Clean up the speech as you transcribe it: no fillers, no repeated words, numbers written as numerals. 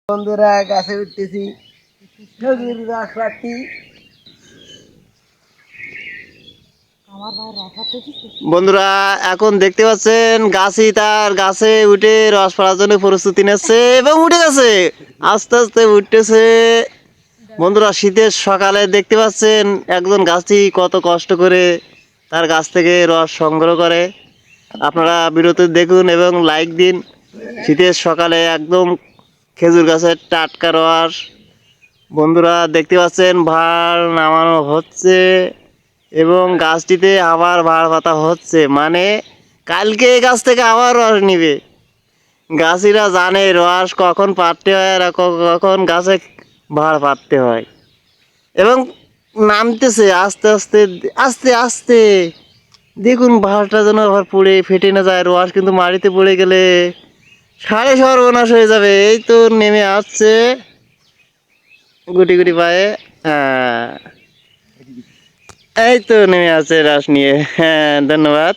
বন্ধুরা গাছে উঠতেছি, খেজুর রস পাচ্ছি। বন্ধুরা এখন দেখতে পাচ্ছেন গাছি তার গাছে উঠে রস পড়ার জন্য প্রস্তুতি নিচ্ছে এবং উঠে গেছে, আস্তে আস্তে উঠতেছে। বন্ধুরা শীতের সকালে দেখতে পাচ্ছেন একজন গাছটি কত কষ্ট করে তার গাছ থেকে রস সংগ্রহ করে। আপনারা বিরতি দেখুন এবং লাইক দিন। শীতের সকালে একদম খেজুর গাছের টাটকা রস। বন্ধুরা দেখতে পাচ্ছেন ভাড় নামানো হচ্ছে এবং গাছটিতে আবার ভাড় পাতা হচ্ছে, মানে কালকে এই গাছ থেকে আবার রস নিবে। গাছিরা জানে রস কখন পাড়তে হয় আর কখন গাছে ভাড় পাড়তে হয়। এবং নামতেছে আস্তে আস্তে আস্তে আস্তে। দেখুন ভাড়টা যেন আবার পড়ে ফেটে না যায়, রস কিন্তু মাটিতে পড়ে গেলে সাড়ে সর্বনাশ হয়ে যাবে। এই তো নেমে আসছে গুটি গুটি পায়ে। হ্যাঁ, এই তো নেমে আছে রস নিয়ে। হ্যাঁ, ধন্যবাদ।